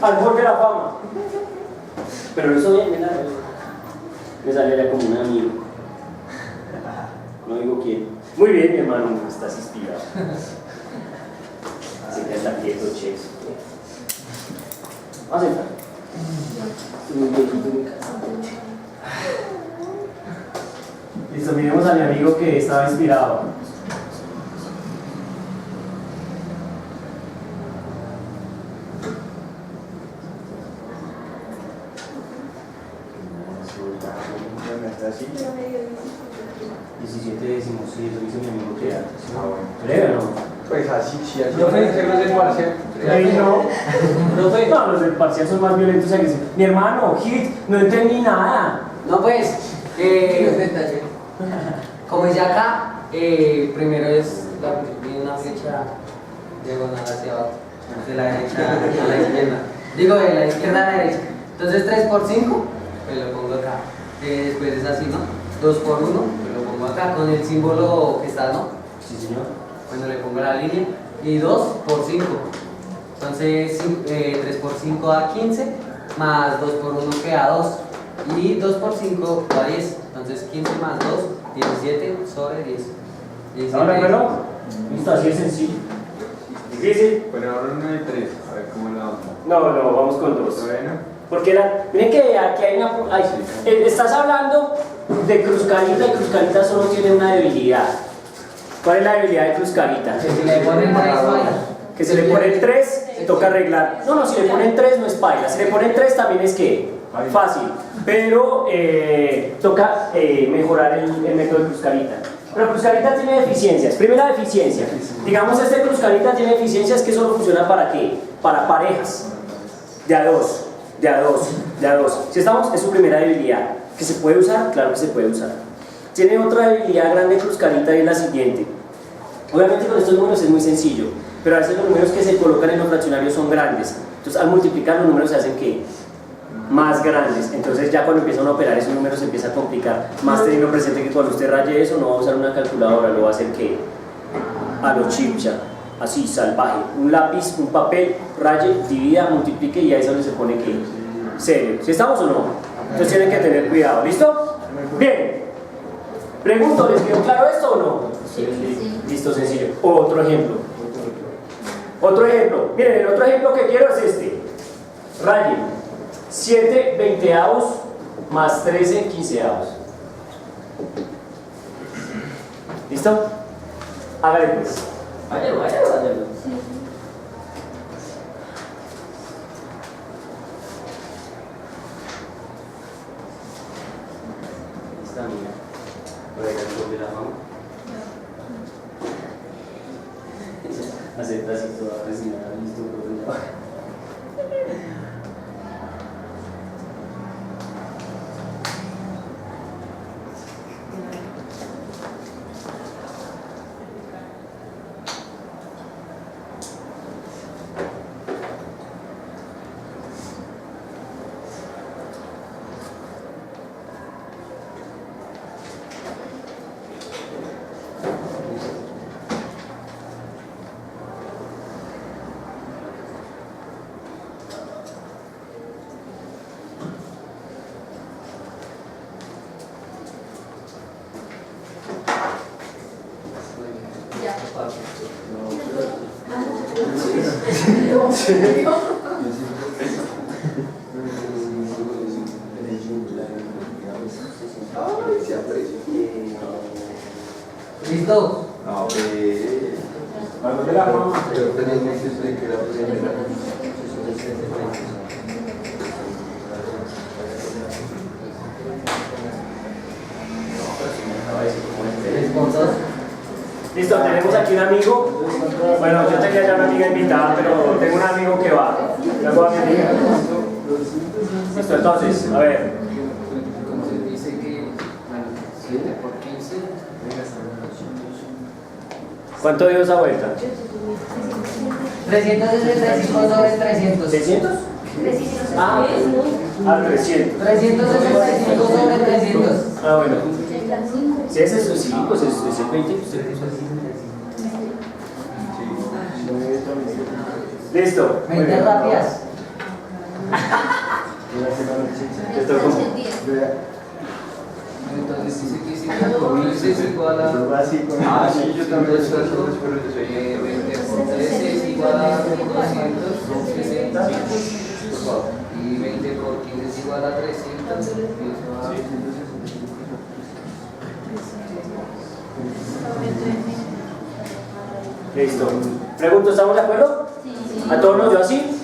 al borde de la fama. Pero lo hizo bien, mira. Me sale ya como un amigo. No digo quién. Muy bien, mi hermano, estás inspirado. Así que está quieto, Chess. Vamos a entrar. Estoy muy viejito, muy cansado. Listo, miremos a mi amigo que estaba inspirado. ¿Así? 17 décimos, sí, eso dice mi amigo que era. ¿Creo o no? Pues así, sí, así. Profe, ¿qué los del parcial? No, los del parcial son más violentos. Mi hermano, Hit, no entendí nada. No, pues, como dice acá, primero es una flecha diagonal hacia abajo, de la derecha a la izquierda. Digo, de la izquierda a la derecha. Entonces 3 por 5, pues lo pongo acá. Después es así, ¿no? 2 por 1, pues lo pongo acá con el símbolo que está, ¿no? Sí, señor. Bueno, le pongo la línea. Y 2 por 5. Entonces 3 por 5 da 15, más 2 por 1 queda 2. Y 2 por 5 da 10. Entonces 15 más 2, 17 sobre 10. ¿Ahora reloj? Listo, así es sencillo. ¿Difícil? Pero ahora no hay 3, a ver cómo la onda. No, vamos con 2. Bueno. Porque miren que aquí hay una... estás hablando de Cruzcarita y Cruzcarita solo tiene una debilidad. ¿Cuál es la debilidad de Cruzcarita? Que si le ponen 3 paila. Que se le ponen 3, toca arreglar. No, si le ponen 3 no es paila. Si le ponen 3 también es que fácil. Pero toca mejorar el método de Cruzcarita. Pero Cruzcarita tiene deficiencias. Primera deficiencia. Digamos, este Cruzcarita tiene deficiencias que solo funciona para ¿qué? Para parejas. De a 2. De a 2. Si estamos, es su primera debilidad. ¿Que se puede usar? Claro que se puede usar. Tiene otra debilidad grande Cruzcarita y es la siguiente. Obviamente con estos números es muy sencillo, pero a veces los números que se colocan en los fraccionarios son grandes. Entonces al multiplicar los números se hacen ¿qué? Más grandes. Entonces ya cuando empiezan a operar esos números se empieza a complicar. Más teniendo presente que cuando usted raye eso no va a usar una calculadora, lo va a hacer ¿qué? A lo chipcha. Así, salvaje, un lápiz, un papel, raye, divida, multiplique y ahí es donde se pone que serio. ¿Sí estamos o no? Entonces tienen que tener cuidado, ¿listo? Bien. Pregunto, ¿les quedó claro esto o no? Sí. Listo, sencillo. Otro ejemplo. Miren, el otro ejemplo que quiero es este. Raye 7 veinteavos más 13 quinceavos. ¿Listo? Hágale pues. Váyalo. Sí. Está mía. Por ahí el de la fama. Acepta así toda resignada, listo, por ¿Listo? No, Árbol de la fama. pero tenemos que decir que la primera. Listo, tenemos aquí un amigo. Bueno, yo tenía ya una amiga invitada, pero tengo un amigo que va. Luego a mi amiga. Listo, entonces, a ver. Entonces dice que 7 por 15. ¿Cuánto dio esa vuelta? 365 sobre 300. ¿600? Ah, 300. 365 sobre 300. Ah, bueno. Si es eso, sí, pues es el 20 que usted puso así. Listo. Muy 20 bien. rápidas. Te tocó. Entonces dice que si 5.000 es igual a... Ah, sí, yo también lo Entonces, pero yo soy 20 por 13 es igual a 260 y 20 por 15 es igual a 300. Listo. Pregunto, ¿estamos de acuerdo? ¿A todos nos dio así?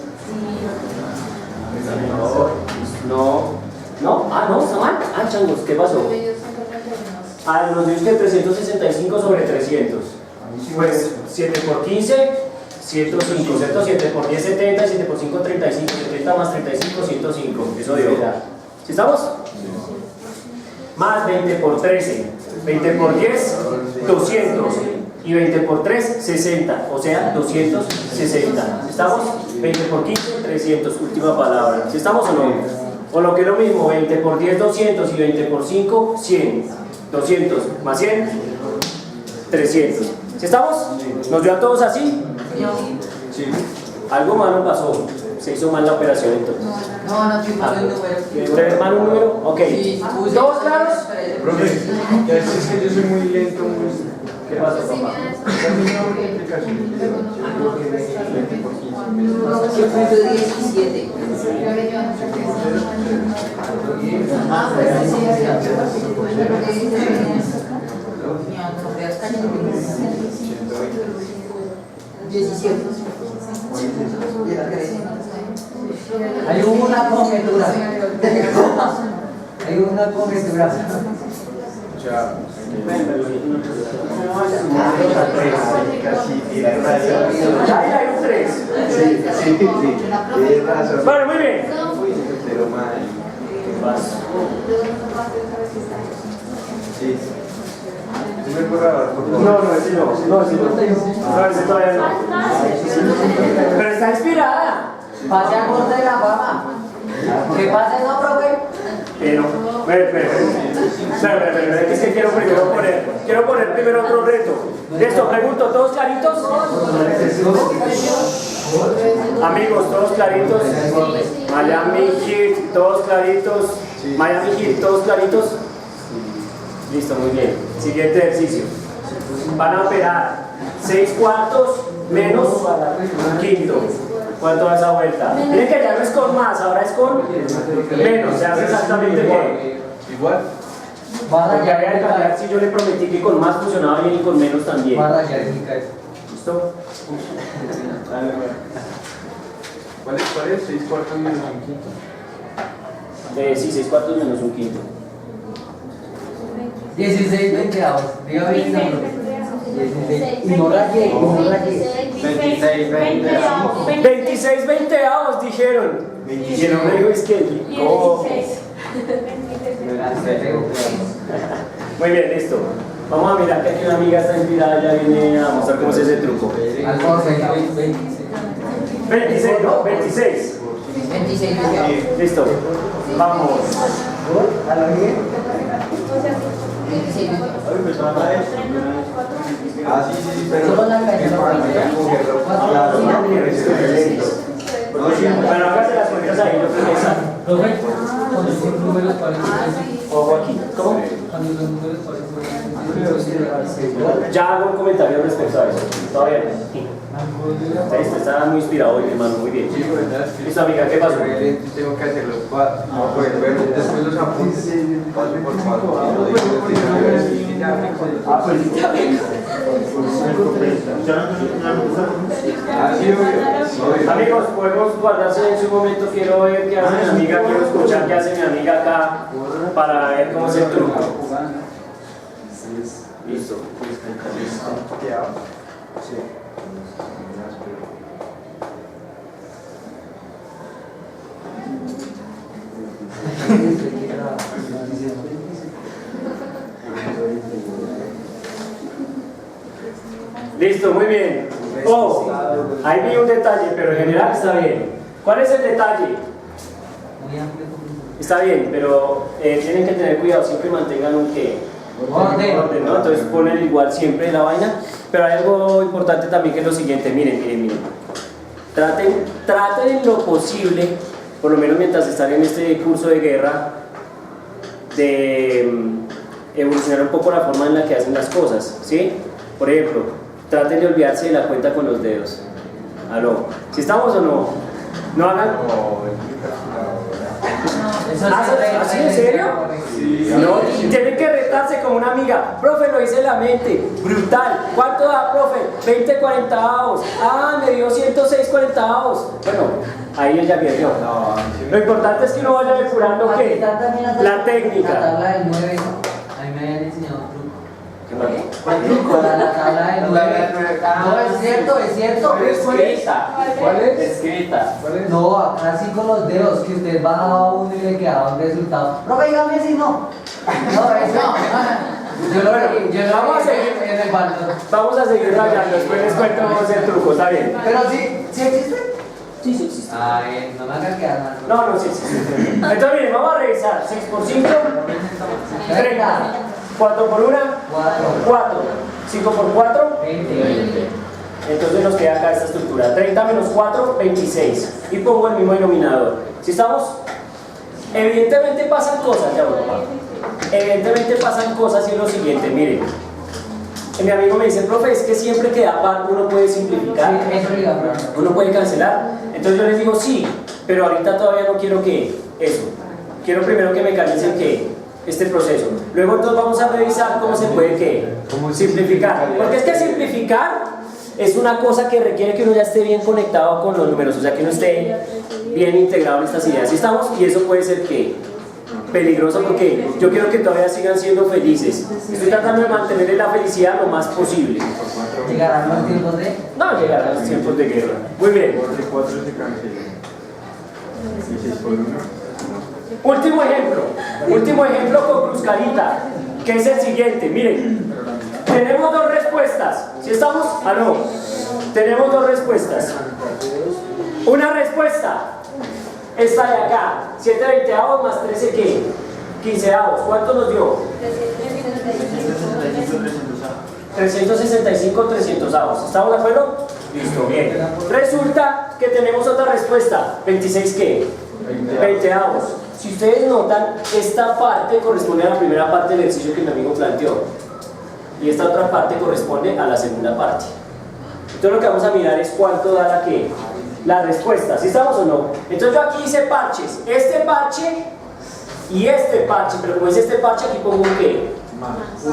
No. ¿No? Ah, no, está mal. Ah, changos, ¿qué pasó? Ah, nos dio que 365 sobre 300. Pues 7 por 15, 105, ¿cierto? 7 por 10, 70, 7 por 5, 35, 70 más 35, 105. Eso dio. ¿Sí estamos? Más 20 por 13, 20 por 10, 200. Y 20 por 3, 60. O sea, 260. ¿Estamos? 20 por 15, 300. Última palabra. ¿Sí estamos o no? O lo que es lo mismo, 20 por 10, 200 y 20 por 5, 100. 200 más 100, 300. ¿Sí estamos? ¿Nos dio a todos así? Sí. Algo malo pasó. Se hizo mal la operación entonces. No, estoy mal el número. ¿Ustedes mal un número? Ok. ¿Todos claros? Profe, ya es que yo soy muy lento. ¿Qué pasa, papá? Yo puse 17. Ah, pues sí, 17. Hay una conjetura. Hay una conjetura. O sea, Ahí hay un 3. tienes razón. Bueno, muy bien. Pero mal. Sí. ¿Me puedo grabar, por favor? No, ese no. No, ese todavía no. Pero está inspirada. Pase a corte de la fama. ¿Qué pasa, no, profe? No. Espera, es que quiero poner primero otro reto. Listo, pregunto, ¿todos claritos? Amigos, ¿todos claritos? Miami Heat, ¿todos claritos? Miami Heat, ¿todos claritos? Listo, muy bien. Siguiente ejercicio. Van a operar 6 cuartos menos un quinto. ¿Cuánto da esa vuelta? Miren que ya no es con más, ahora es con menos. Se hace exactamente igual. Igual. Porque había que cambiar si yo le prometí que con más funcionaba bien y con menos también. ¿Listo? ¿Cuál es? 6 cuartos menos un quinto. Sí, 6 cuartos menos un quinto. 16 veinteavos. Diga bien, no. 16. Y no raqué, 26 veinteavos dijeron. Y el hombre dijo es que muy bien, listo. Vamos a mirar que aquí una amiga está inspirada, ya viene a mostrar cómo es ese truco. 26, ¿no? 26. 26. Listo. Vamos. ¿A la bien? 26. Ah, sí, pero. Bueno, hágase las cuentas ahí, yo creo que esa. Profe, cuando son números parecen. Ojo aquí. ¿Cómo? Cuando los números parecen. Ya hago un comentario respecto a eso. Todavía no. Listo, está muy inspirado hoy, hermano, muy bien. Listo, amiga, ¿qué pasó? Tengo que hacer los pasos. No pueden ver después los apuntes. Paso por paso. Ah, pues ya venga. Amigos, podemos guardarse en su momento. Quiero ver qué hace mi amiga, quiero escuchar qué hace mi amiga acá para ver cómo es el truco. Listo. Listo, muy bien. Oh, ahí vi un detalle, pero en general está bien. ¿Cuál es el detalle? Está bien, pero tienen que tener cuidado, siempre mantengan un que orden, ¿no? Entonces ponen igual siempre la vaina. Pero hay algo importante también que es lo siguiente, miren. Traten en lo posible, por lo menos mientras están en este curso de guerra, de evolucionar un poco la forma en la que hacen las cosas, ¿sí? Por ejemplo, traten de olvidarse de la cuenta con los dedos. ¿Aló? ¿Sí estamos o no? ¿No hagan? Eso ¿Así en serio? No, tienen que retarse como una amiga. Profe, lo hice en la mente. Brutal. ¿Cuánto da, profe? 20 40avos. Ah, me dio 106 40avos. Bueno, ahí ella perdió. Lo importante es que uno vaya depurando ¿qué? La técnica. La tabla del 9. A mí me habían enseñado un truco. ¿Qué Truco, la tabla del 9. No, es cierto, es cierto. Escrita. ¿Cuál es? Escrita. ¿Cuál es? No, acá sí con los dedos, que usted bajaba uno y le quedaba un resultado. Profe, dígame si no. No, eso. Vamos a seguir. En el balón. Vamos a seguir rayando. Después les cuento el truco. ¿Está bien? Pero sí, ¿sí existe? Sí, sí, sí. Ay, no me hagan quedar mal. No, no, sí, sí. Entonces, miren, vamos a revisar. 6 por 5, 30. 4 por 1, 4. 5 por 4, 20. entonces nos queda acá esta estructura. 30 menos 4, 26. Y pongo el mismo denominador. ¿Sí estamos? Evidentemente pasan cosas, ya papá. Evidentemente pasan cosas y es lo siguiente, miren. Mi amigo me dice, profe, es que siempre que da par uno puede simplificar. Sí, eso le iba a preguntar. Uno puede cancelar. Entonces yo les digo sí, pero ahorita todavía no quiero que eso. Quiero primero que me canalicen que este proceso. Luego entonces vamos a revisar cómo se puede que simplificar. Porque es que simplificar es una cosa que requiere que uno ya esté bien conectado con los números, o sea que uno esté bien integrado en estas ideas. ¿Sí estamos? Y eso puede ser que peligroso porque yo quiero que todavía sigan siendo felices. Estoy tratando de mantener la felicidad lo más posible. ¿Llegarán los tiempos de? No llegarán los tiempos de guerra. Muy bien. 4 se cancela. Y 6 por 1. Último ejemplo con cruzcarita, que es el siguiente. Miren, tenemos dos respuestas. ¿Sí estamos? Ah, no. Tenemos dos respuestas. Una respuesta, esta de acá, 7 veinteavos más 13 ¿qué? 15avos. ¿Cuánto nos dio? 365 300avos. ¿Estamos de acuerdo? Listo, bien. Resulta que tenemos otra respuesta, 26 ¿qué? 20avos. Si ustedes notan, esta parte corresponde a la primera parte del ejercicio que mi amigo planteó y esta otra parte corresponde a la segunda parte. Entonces lo que vamos a mirar es cuánto da la que la respuesta, ¿sí estamos o no? Entonces yo aquí hice parches, este parche y este parche, pero como es este parche aquí pongo un ¿qué?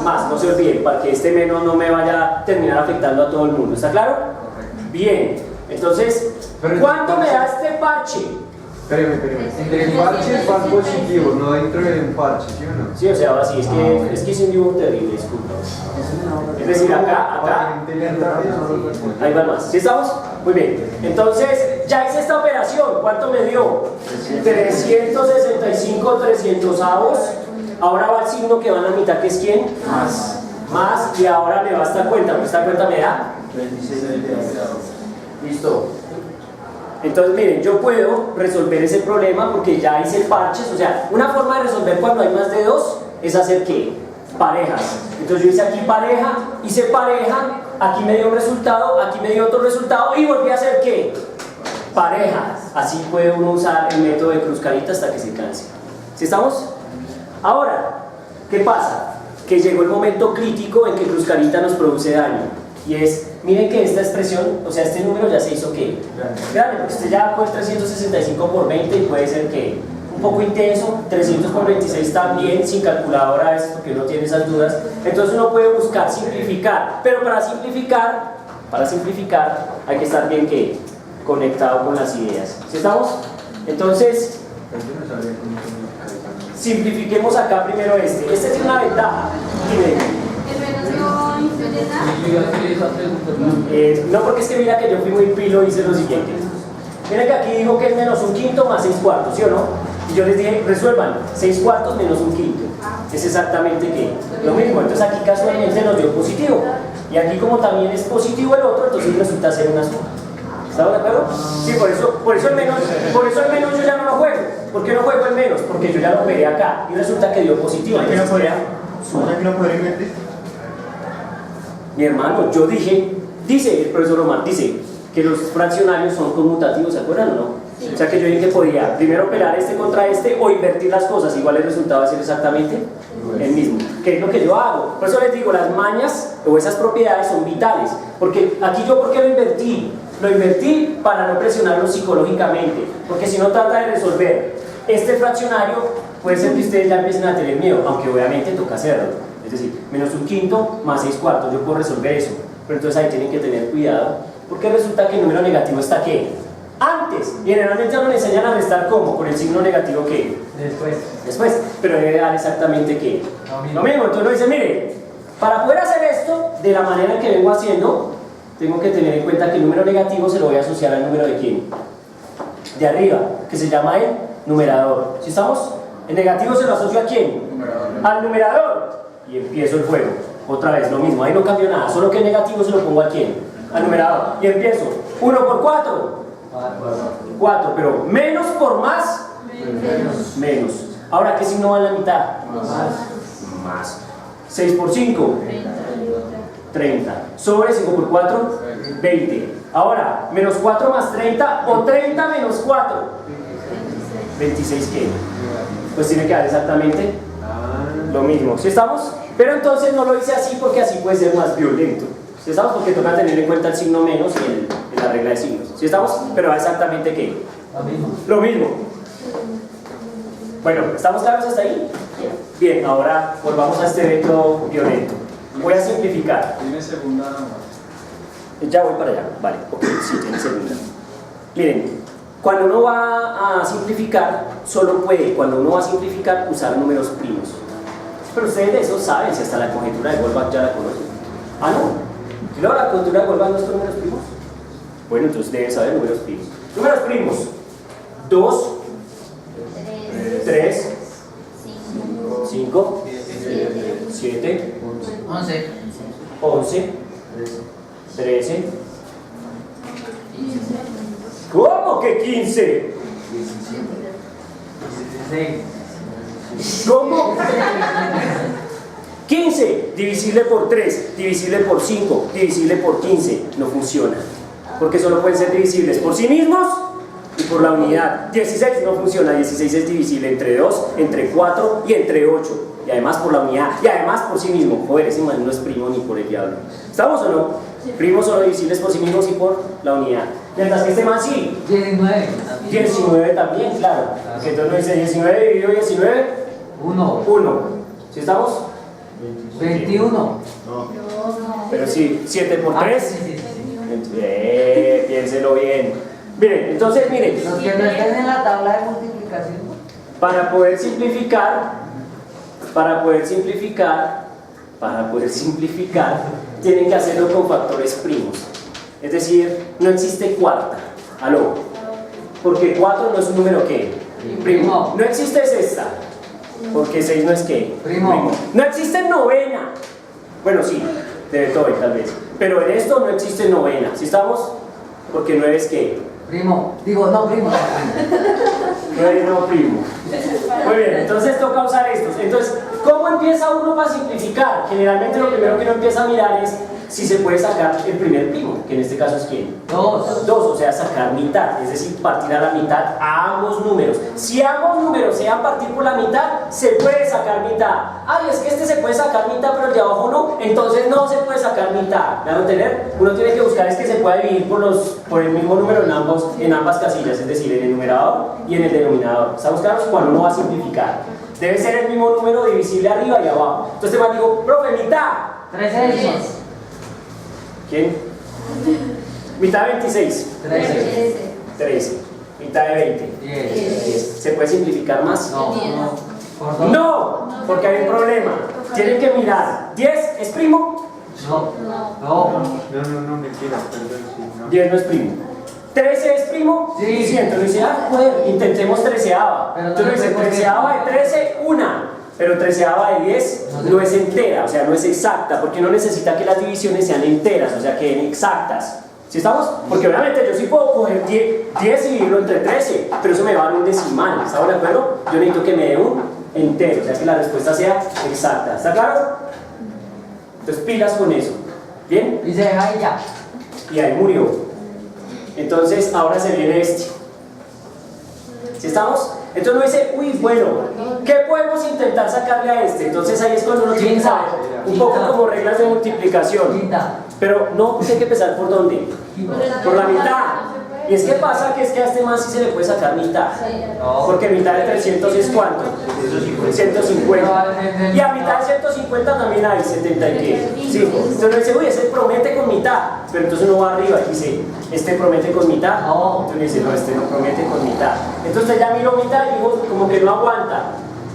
Más, no se olviden, para que este menos no me vaya a terminar afectando a todo el mundo, ¿está claro? Bien, entonces, ¿cuánto me da este parche? Espérame. El parche van positivos, no dentro de un parche, ¿sí o no? Sí, o sea, ahora sí, es que hice un dibujo terrible, disculpa. Es decir, acá, ahí va más. ¿Sí estamos? Muy bien. Entonces, ya hice esta operación. ¿Cuánto me dio? 365 300avos. Ahora va el signo que va en la mitad, que es ¿quién? Más, y ahora me va esta cuenta. ¿Esta cuenta me da? 26 Listo. Entonces, miren, yo puedo resolver ese problema porque ya hice parches. O sea, una forma de resolver cuando hay más de dos es hacer ¿qué? Parejas. Entonces yo hice aquí pareja, hice pareja, aquí me dio un resultado, aquí me dio otro resultado y volví a hacer ¿qué? Pareja. Así puede uno usar el método de cruzcarita hasta que se canse. ¿Sí estamos? Ahora, ¿qué pasa? Que llegó el momento crítico en que cruzcarita nos produce daño. Y es, miren que esta expresión, o sea, este número ya se hizo ¿qué? Grande, porque usted ya con 365 por 20 y puede ser ¿qué? Un poco intenso, 300 por 26 también, sin calculadora es porque uno tiene esas dudas. Entonces uno puede buscar simplificar, pero para simplificar hay que estar bien ¿qué? Conectado con las ideas. ¿Sí estamos? Entonces, simplifiquemos acá primero este. Esta es una ventaja. No, porque es que mira que yo fui muy pilo y hice lo siguiente. Mira que aquí digo que es menos un quinto más 6 cuartos, ¿sí o no? Y yo les dije, resuelvan, 6 cuartos menos un quinto. Es exactamente ¿qué? Lo mismo. Entonces aquí casualmente nos dio positivo. Y aquí como también es positivo el otro, entonces resulta ser una suma. ¿Estamos de acuerdo? Sí, por eso el menos yo ya no lo juego. ¿Por qué no juego el menos? Porque yo ya lo operé acá y resulta que dio positivo. Entonces, mi hermano, dice el profesor Omar, dice que los fraccionarios son conmutativos, ¿se acuerdan o no? O sea que yo dije que podía primero operar este contra este o invertir las cosas, igual el resultado va a ser exactamente el mismo, que es lo que yo hago. Por eso les digo, las mañas o esas propiedades son vitales, porque aquí yo, ¿por qué lo invertí? Lo invertí para no presionarlo psicológicamente, porque si no trata de resolver este fraccionario, puede ser que ustedes ya empiecen a tener miedo, aunque obviamente toca hacerlo. Es decir, menos un quinto más 6 cuartos, yo puedo resolver eso, pero entonces ahí tienen que tener cuidado, porque resulta que el número negativo está ¿qué? Antes, y generalmente nos enseñan a restar ¿cómo? Con el signo negativo ¿qué? Después, pero debe dar exactamente ¿qué? Lo mismo, entonces uno dice, mire, para poder hacer esto de la manera que vengo haciendo, tengo que tener en cuenta que el número negativo se lo voy a asociar al número de ¿quién? De arriba, que se llama el numerador. ¿Sí estamos? El negativo se lo asocio ¿a quién? Al numerador. Y empiezo el juego. Otra vez, lo mismo, ahí no cambió nada, solo que el negativo se lo pongo ¿a quién? Al numerador. Y empiezo. 1 por 4. 4, pero menos por más. Menos. Ahora, ¿qué signo va en la mitad? Más. 6 por 5. 30. Sobre 5 por 4. 20. Ahora, menos 4 más 30 o 30 menos 4. 26, ¿qué? Pues tiene que dar exactamente lo mismo. ¿Sí estamos? Pero entonces no lo hice así porque así puede ser más violento. ¿Sí estamos? Porque toca tener en cuenta el signo menos y la regla de signos. ¿Sí estamos? Pero da exactamente ¿qué? Lo mismo. Bueno, ¿estamos claros hasta ahí? Bien, ahora volvamos a este método violento. Voy a simplificar. ¿Tiene segunda más? Ya voy para allá. Vale, ok, sí, tiene segunda. Miren, cuando uno va a simplificar, solo puede, cuando uno va a simplificar, usar números primos. Pero ustedes de eso saben, si hasta la conjetura de Goldbach ya la conocen. Ah, no. Claro, la conjetura de Goldbach no es con números primos. Bueno, entonces deben saber números primos. Números primos: 2, 3, 5, 7, 11, 13. ¿Cómo que 15? ¿Cómo? 15 divisible por 3, divisible por 5, divisible por 15. No funciona, porque solo pueden ser divisibles por sí mismos y por la unidad. 16 no funciona, 16 es divisible entre 2, entre 4 y entre 8. Y además por la unidad, y además por sí mismo. Joder, ese man no es primo ni por el diablo. ¿Estamos o no? Primos solo divisibles por sí mismos y por la unidad. Mientras que este man sí. 19 también, claro. Porque entonces no dice 19 dividido 19. 1. ¿Sí estamos? 21. Pero sí, 7 por 3. Piénselo bien. Miren, entonces miren. Los que no estén en la tabla de multiplicación. Para poder simplificar, tienen que hacerlo con factores primos. Es decir, no existe cuarta. ¿Aló? Porque 4 no es un número ¿qué? Primo. No existe sexta. Porque 6 no es ¿qué? Primo. No existe novena. Bueno, sí, de Beethoven tal vez. Pero en esto no existe novena. ¿Sí estamos? Porque 9 es ¿qué? Primo. Digo, no, primo. 9 no primo. Muy bien, entonces toca usar estos. Entonces, ¿cómo empieza uno para simplificar? Generalmente lo primero que uno empieza a mirar es si se puede sacar el primer primo, que en este caso es ¿quién? 2, o sea, sacar mitad, es decir, partir a la mitad a ambos números. Si ambos números sean partir por la mitad, se puede sacar mitad. Ay, es que este se puede sacar mitad, pero el de abajo no, entonces no se puede sacar mitad. ¿Me van a entender? Uno tiene que buscar es que se pueda dividir por el mismo número en ambas casillas, es decir, en el numerador y en el denominador. ¿Estamos claros? Cuando uno va a simplificar, debe ser el mismo número divisible arriba y abajo. Entonces te digo, profe, mitad. 13. ¿Quién? Mitad de 26. 13. Mitad de 20. 10. ¿Se puede simplificar más? No, porque hay un problema. Tienen que mirar. ¿10 es primo? No, mentira, perdón, sí, no. 10 no es primo. ¿13 es primo? Sí. Entonces dice, joder, intentemos treceava. Entonces dice, treceava de 13, una. Pero treceava de 10 no es entera, o sea, no es exacta, porque no necesita que las divisiones sean enteras, o sea, queden exactas. ¿Sí estamos? Porque obviamente yo sí puedo coger 10 y dividirlo entre 13, pero eso me va a dar un decimal, ¿estamos de acuerdo? Yo necesito que me dé un entero, o sea, que la respuesta sea exacta. ¿Está claro? Entonces, pilas con eso. ¿Bien? Y se deja ahí ya. Y ahí murió. Entonces, ahora se viene este. ¿Sí estamos? Entonces uno dice, uy, bueno, ¿qué podemos intentar sacarle a este? Entonces ahí es cuando uno tiene que saber un poco como reglas de multiplicación. Pero no, hay que empezar por dónde. Por la mitad. Y es que pasa que es que a este más sí se le puede sacar mitad. Porque mitad de 300 es ¿cuánto? 150. Y a mitad de 150 también hay 70 y qué. Sí. Entonces uno dice, uy, ese promete con mitad. Pero entonces uno va arriba y dice, este promete con mitad. Entonces uno dice, no, este no promete con mitad. Entonces ya miró mitad y dijo, como que no aguanta.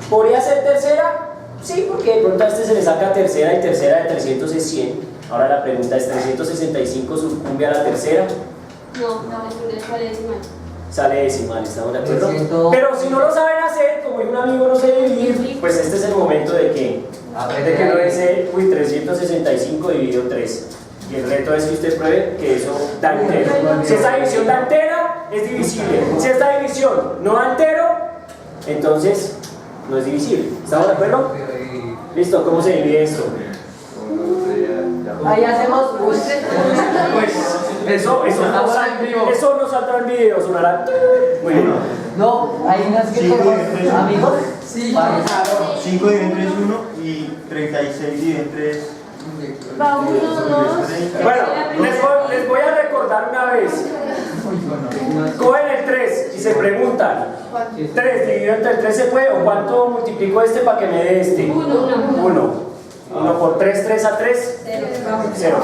¿Podría ser tercera? Sí, porque de pronto a este se le saca tercera y tercera de 300 es 100. Ahora la pregunta es, ¿365 sucumbe a la tercera? No, sale decimal. Sale decimal, ¿estamos de acuerdo? 300. Pero si no lo saben hacer, como un amigo no sé dividir, pues este es el momento de que no dice, uy, 365 dividido 3. Y el reto es que usted pruebe que eso da entero. Si esta división da entera, es divisible. Si esta división no da entero, entonces no es divisible. ¿Estamos de acuerdo? Listo, ¿cómo se divide esto? Ahí hacemos. Pues eso no saldrá en video, sonará. Muy bien. No, hay unas que amigos. Sí, claro. 5 dividido entre 1 y 36 dividido entre Va 1, 2. Bueno, les voy a recordar una vez. Cogen el 3 y se preguntan, 3 dividido entre 3 se puede, o cuánto multiplico este para que me dé este. 1 por 3, 3 a 3, 0.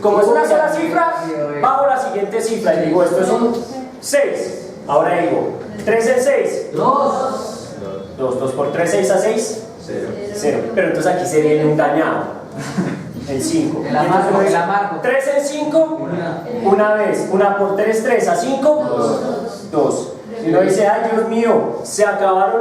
Como es una sola cifra, bajo la siguiente cifra y digo, esto es un 6. Ahora digo, 3 en 6, 2 por 3, 6 a 6, 0. Pero entonces aquí se viene un dañado, el 5. El amargo. 3 en 5, una vez, 1 por 3, 3 a 5, 2. Si uno dice, ay Dios mío, se acabaron